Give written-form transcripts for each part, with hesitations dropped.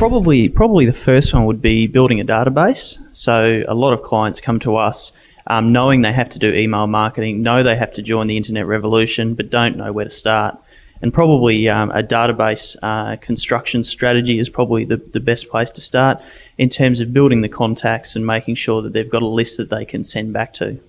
Probably the first one would be building a database. So a lot of clients come to us knowing they have to do email marketing, know they have to join the internet revolution, but don't know where to start. And probably a database construction strategy is probably the best place to start in terms of building the contacts and making sure that they've got a list that they can send back to.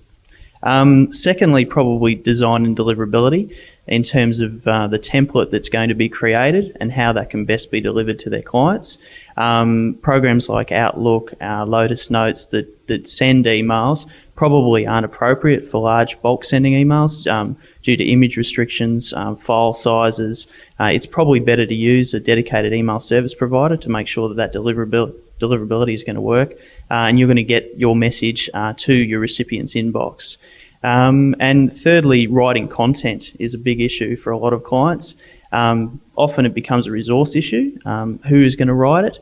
Secondly, probably design and deliverability in terms of the template that's going to be created and how that can best be delivered to their clients. Programs like Outlook, Lotus Notes that send emails probably aren't appropriate for large bulk sending emails due to image restrictions, file sizes. It's probably better to use a dedicated email service provider to make sure that deliverability is going to work, and you're going to get your message to your recipient's inbox. And thirdly, writing content is a big issue for a lot of clients. Often it becomes a resource issue. Who is going to write it?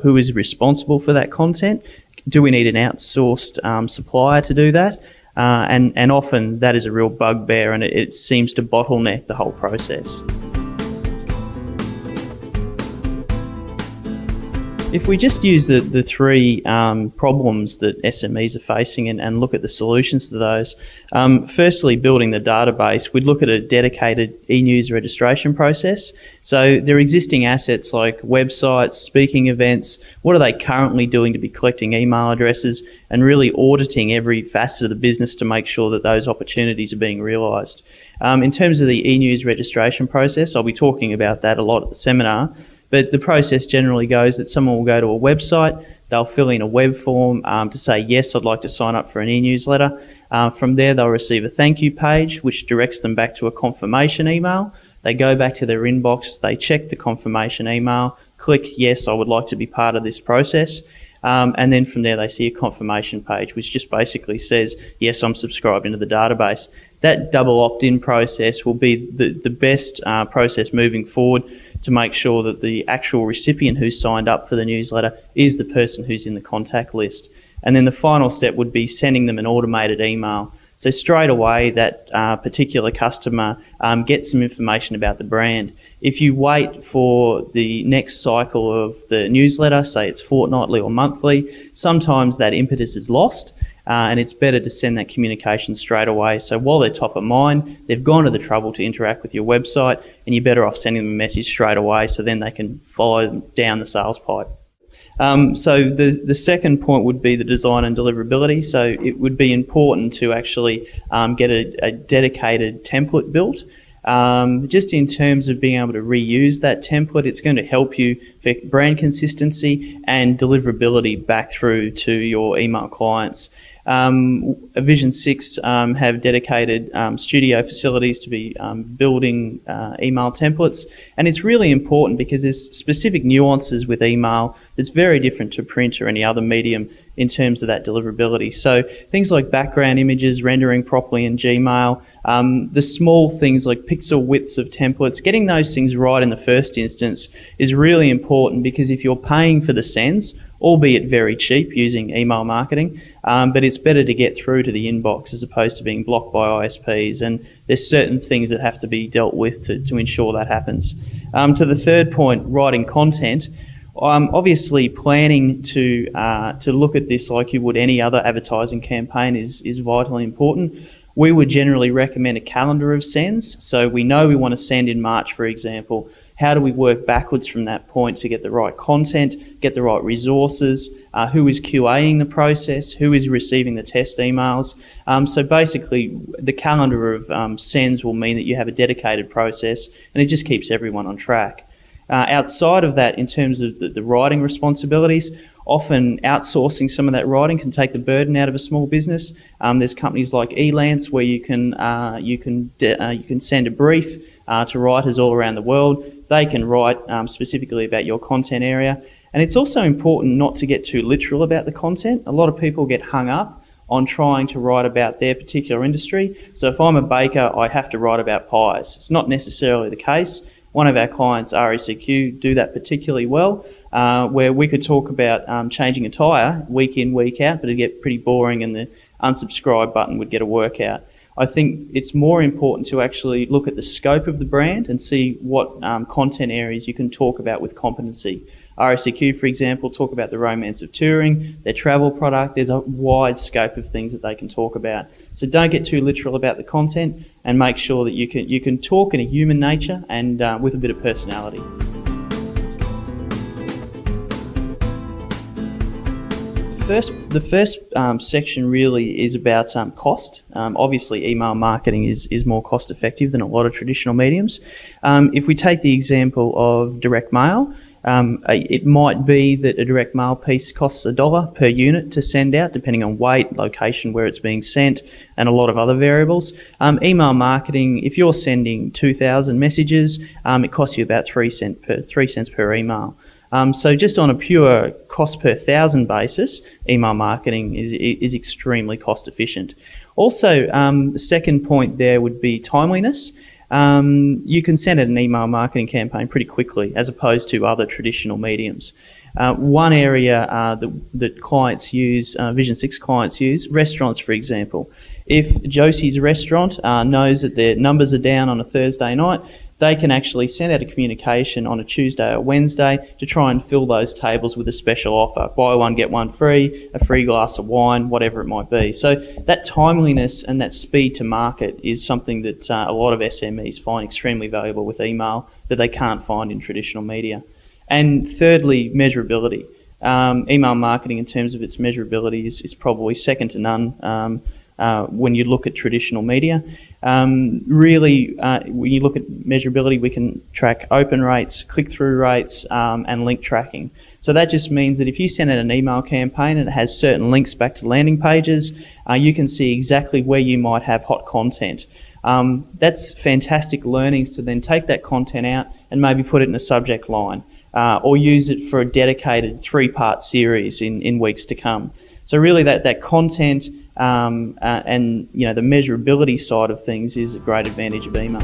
Who is responsible for that content? Do we need an outsourced supplier to do that? And often that is a real bugbear, and it seems to bottleneck the whole process. If we just use the three problems that SMEs are facing and look at the solutions to those, firstly, building the database, we'd look at a dedicated e-news registration process. So their existing assets like websites, speaking events, what are they currently doing to be collecting email addresses, and really auditing every facet of the business to make sure that those opportunities are being realised. In terms of the e-news registration process, I'll be talking about that a lot at the seminar. But the process generally goes that someone will go to a website, they'll fill in a web form to say, yes, I'd like to sign up for an e-newsletter. From there, they'll receive a thank you page, which directs them back to a confirmation email. They go back to their inbox, they check the confirmation email, click, yes, I would like to be part of this process. And then from there, they see a confirmation page, which just basically says, yes, I'm subscribed into the database. That double opt-in process will be the best process moving forward to make sure that the actual recipient who signed up for the newsletter is the person who's in the contact list. And then the final step would be sending them an automated email. So straight away, that particular customer gets some information about the brand. If you wait for the next cycle of the newsletter, say it's fortnightly or monthly, sometimes that impetus is lost, and it's better to send that communication straight away. So while they're top of mind, they've gone to the trouble to interact with your website, and you're better off sending them a message straight away so then they can follow down the sales pipe. So the second point would be the design and deliverability. So it would be important to actually get a dedicated template built. Just in terms of being able to reuse that template, it's going to help you for brand consistency and deliverability back through to your email clients. Vision 6 have dedicated studio facilities to be building email templates, and it's really important because there's specific nuances with email that's very different to print or any other medium in terms of that deliverability. So things like background images, rendering properly in Gmail, the small things like pixel widths of templates, getting those things right in the first instance is really important, because if you're paying for the sends, albeit very cheap using email marketing, but it's better to get through to the inbox as opposed to being blocked by ISPs, and there's certain things that have to be dealt with to ensure that happens. To the third point, writing content, obviously planning to look at this like you would any other advertising campaign is vitally important. We would generally recommend a calendar of sends. So we know we want to send in March, for example. How do we work backwards from that point to get the right content, get the right resources, who is QAing the process, who is receiving the test emails. So basically, the calendar of sends will mean that you have a dedicated process, and it just keeps everyone on track. Outside of that, in terms of the writing responsibilities, often outsourcing some of that writing can take the burden out of a small business. There's companies like Elance where you can send a brief to writers all around the world. They can write specifically about your content area. And it's also important not to get too literal about the content. A lot of people get hung up on trying to write about their particular industry. So if I'm a baker, I have to write about pies. It's not necessarily the case. One of our clients, RSEQ, do that particularly well, where we could talk about changing a tyre week in, week out, but it'd get pretty boring and the unsubscribe button would get a workout. I think it's more important to actually look at the scope of the brand and see what content areas you can talk about with competency. RSEQ, for example, talk about the romance of touring, their travel product. There's a wide scope of things that they can talk about. So don't get too literal about the content, and make sure that you can talk in a human nature and with a bit of personality. The first section really is about cost. Obviously, email marketing is more cost effective than a lot of traditional mediums. If we take the example of direct mail, it might be that a direct mail piece costs $1 per unit to send out, depending on weight, location where it's being sent, and a lot of other variables. Email marketing, if you're sending 2,000 messages, it costs you about 3 cents per email. So just on a pure cost per 1,000 basis, email marketing is extremely cost efficient. Also, the second point there would be timeliness. You can send out an email marketing campaign pretty quickly as opposed to other traditional mediums. One area that clients use, Vision 6 clients use, restaurants for example. If Josie's restaurant knows that their numbers are down on a Thursday night, they can actually send out a communication on a Tuesday or Wednesday to try and fill those tables with a special offer. Buy one, get one free, a free glass of wine, whatever it might be. So that timeliness and that speed to market is something that a lot of SMEs find extremely valuable with email that they can't find in traditional media. And thirdly, measurability. Email marketing in terms of its measurability is probably second to none when you look at traditional media. Really, when you look at measurability, we can track open rates, click-through rates, and link tracking. So that just means that if you send out an email campaign and it has certain links back to landing pages, you can see exactly where you might have hot content. That's fantastic learnings to then take that content out and maybe put it in a subject line, or use it for a dedicated 3-part series in weeks to come. So really that content and the measurability side of things is a great advantage of email.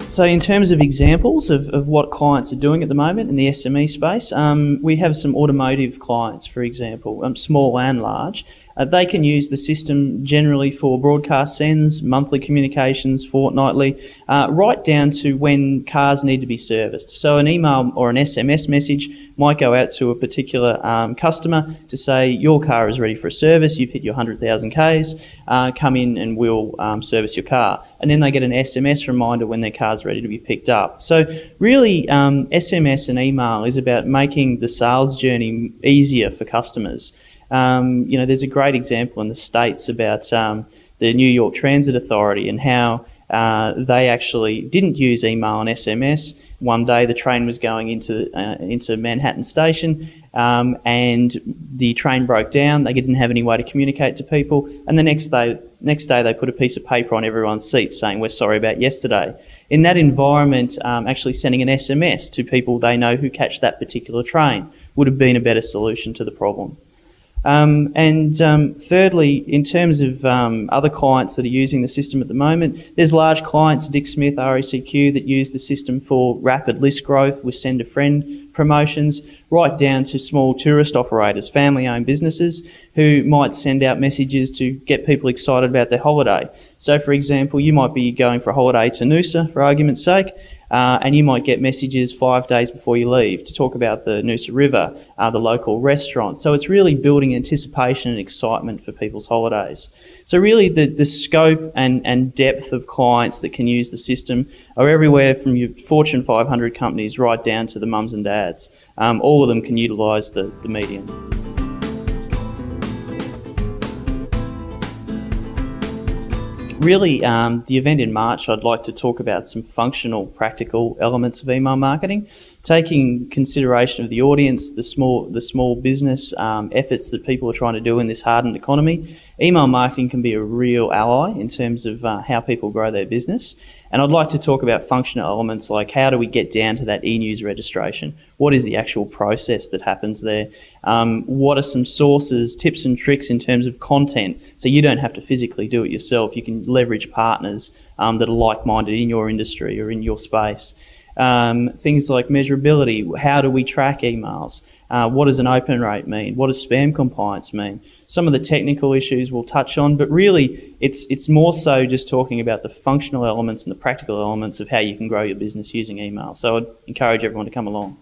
So in terms of examples of what clients are doing at the moment in the SME space, we have some automotive clients, for example, small and large. They can use the system generally for broadcast sends, monthly communications, fortnightly, right down to when cars need to be serviced. So an email or an SMS message might go out to a particular customer to say, your car is ready for a service, you've hit your 100,000 Ks, come in and we'll service your car. And then they get an SMS reminder when their car's ready to be picked up. So really, SMS and email is about making the sales journey easier for customers. There's a great example in the States about the New York Transit Authority and how they actually didn't use email and SMS. One day the train was going into Manhattan Station and the train broke down. They didn't have any way to communicate to people. And the next day they put a piece of paper on everyone's seat saying, we're sorry about yesterday. In that environment, actually sending an SMS to people they know who catch that particular train would have been a better solution to the problem. Thirdly, in terms of other clients that are using the system at the moment, there's large clients, Dick Smith, RSEQ, that use the system for rapid list growth with send a friend promotions, right down to small tourist operators, family-owned businesses who might send out messages to get people excited about their holiday. So, for example, you might be going for a holiday to Noosa, for argument's sake, and you might get messages 5 days before you leave to talk about the Noosa River, the local restaurants. So it's really building anticipation and excitement for people's holidays. So really the scope and depth of clients that can use the system are everywhere from your Fortune 500 companies right down to the mums and dads. All of them can utilise the medium. Really, the event in March, I'd like to talk about some functional, practical elements of email marketing, taking consideration of the audience, the small business efforts that people are trying to do in this hardened economy. Email marketing can be a real ally in terms of how people grow their business. And I'd like to talk about functional elements like how do we get down to that e-news registration? What is the actual process that happens there? What are some sources, tips and tricks in terms of content so you don't have to physically do it yourself? You can leverage partners that are like-minded in your industry or in your space. things like measurability. How do we track emails? What does an open rate mean? What does spam compliance mean? Some of the technical issues we'll touch on, but really it's more so just talking about the functional elements and the practical elements of how you can grow your business using email. So I'd encourage everyone to come along.